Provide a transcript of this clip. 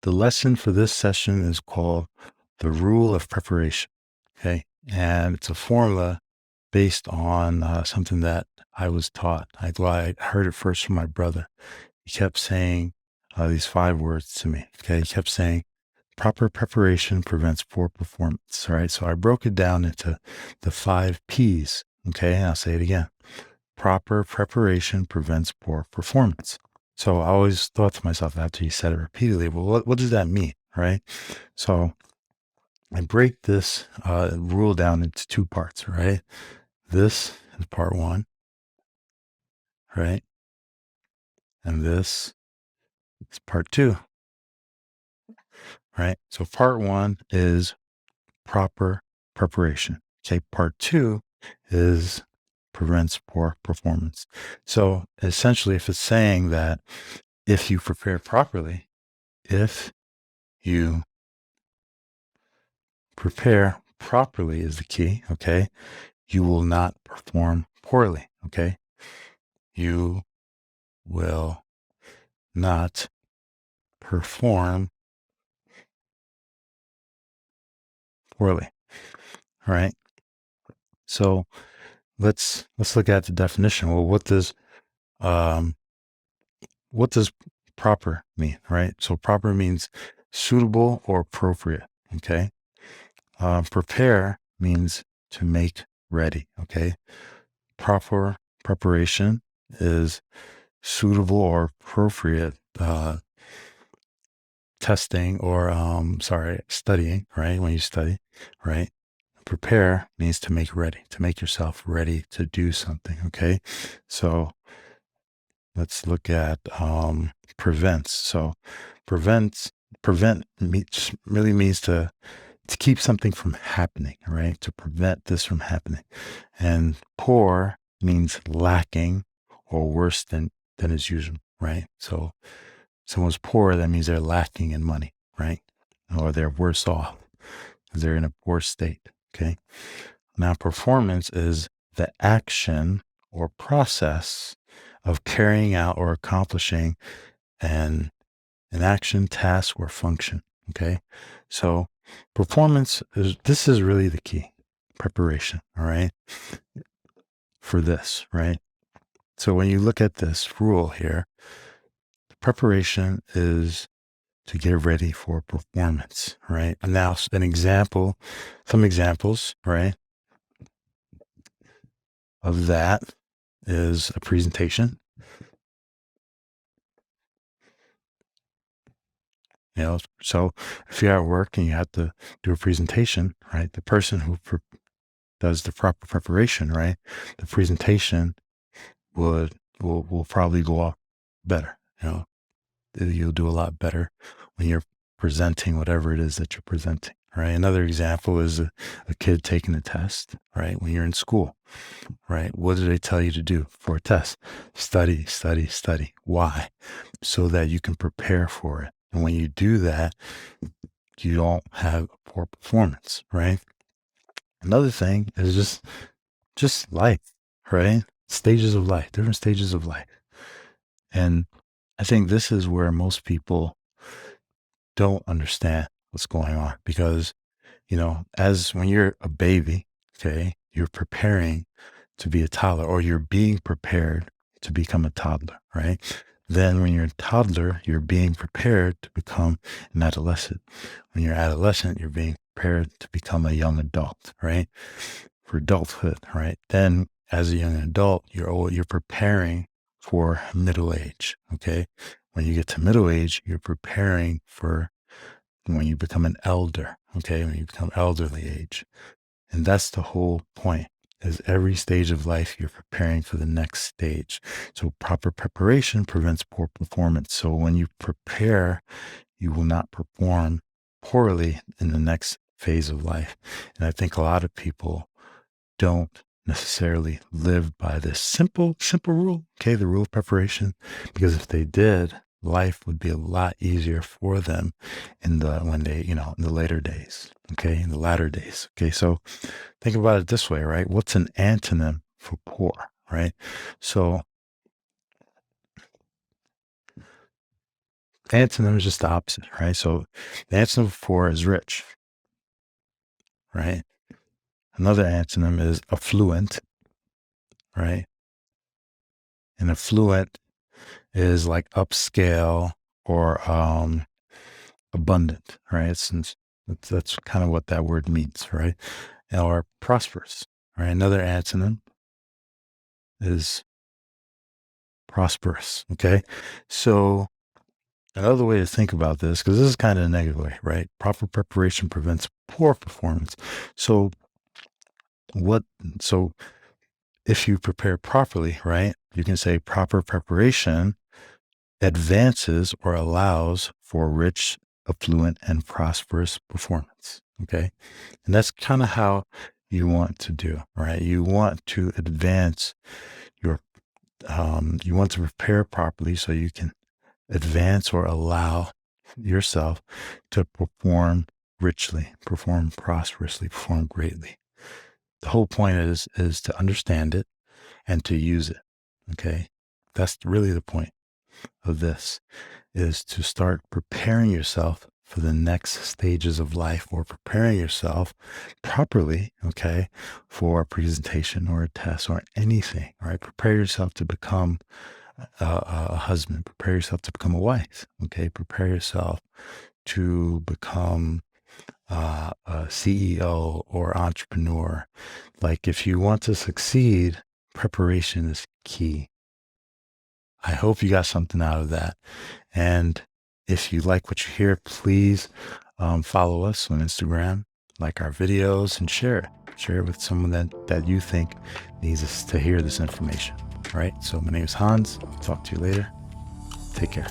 The lesson for this session is called the rule of preparation. Okay. And it's a formula based on something that I was taught. I heard it first from my brother. He kept saying these 5 words to me. Okay. He kept saying, proper preparation prevents poor performance. All right. So I broke it down into the 5 P's. Okay. And I'll say it again. Proper preparation prevents poor performance. So I always thought to myself after he said it repeatedly, well, what does that mean? Right. So I break this rule down into 2 parts, right? This is part 1, right? And this is part 2, right? So part 1 is proper preparation. Okay. Part 2 is prevents poor performance. So essentially, if it's saying that if you prepare properly, if you prepare properly is the key, okay? You will not perform poorly, okay? You will not perform poorly. All right. So let's look at the definition. Well, um what does proper mean, right? So proper means suitable or appropriate, okay? Prepare means to make ready, okay? Proper preparation is suitable or appropriate testing or studying, right? When you study, right? Prepare means to make ready, to make yourself ready to do something. Okay. So let's look at prevents. So prevent really means to keep something from happening, right? To prevent this from happening. And poor means lacking or worse than is usual, right? So someone's poor, that means they're lacking in money, right? Or they're worse off because they're in a poor state. Okay. Now, performance is the action or process of carrying out or accomplishing an action, task, or function. Okay. So performance is really the key. Preparation. All right. For this, right? So when you look at this rule here, the preparation is to get ready for performance, right? And now some examples, right, of that is a presentation. So if you're at work and you have to do a presentation, right, the person who does the proper preparation, right, the presentation will probably go off better. You'll do a lot better when you're presenting whatever it is that you're presenting, right? Another example is a kid taking a test, right? When you're in school, right? What do they tell you to do for a test? Study, study, study. Why? So that you can prepare for it. And when you do that, you don't have a poor performance, right? Another thing is just life, right? Stages of life, different stages of life. And I think this is where most people don't understand what's going on because, as when you're a baby, okay, you're preparing to be a toddler or you're being prepared to become a toddler, right? Then when you're a toddler, you're being prepared to become an adolescent. When you're adolescent, you're being prepared to become a young adult, right? For adulthood, right? Then as a young adult, you're preparing for middle age, okay? When you get to middle age, you're preparing for when you become an elder, okay? When you become elderly age. And that's the whole point, is every stage of life, you're preparing for the next stage. So proper preparation prevents poor performance. So when you prepare, you will not perform poorly in the next phase of life. And I think a lot of people don't necessarily live by this simple rule, okay, the rule of preparation, because if they did, life would be a lot easier for them in the later days, okay, in the latter days. Okay, so think about it this way, right? What's an antonym for poor, right? So antonym is just the opposite, right? So the antonym for is rich, right? Another antonym is affluent, right? And affluent is like upscale or abundant, right? That's kind of what that word means, right? Or prosperous, right? Another antonym is prosperous, okay? So another way to think about this, because this is kind of a negative way, right? Proper preparation prevents poor performance. So what, so if you prepare properly, right, you can say proper preparation advances or allows for rich, affluent, and prosperous performance. Okay. And that's kind of how you want to do, right? You want to advance your, you want to prepare properly so you can advance or allow yourself to perform richly, perform prosperously, perform greatly. The whole point is to understand it and to use it. Okay. That's really the point of this, is to start preparing yourself for the next stages of life, or preparing yourself properly, okay, for a presentation or a test or anything, right? Prepare yourself to become a husband, prepare yourself to become a wife, okay? Prepare yourself to become a CEO or entrepreneur. Like, if you want to succeed, preparation is key. I hope you got something out of that. And if you like what you hear, please follow us on Instagram, like our videos, and share it. Share it with someone that you think needs us to hear this information. All right. So my name is Hans. Talk to you later. Take care.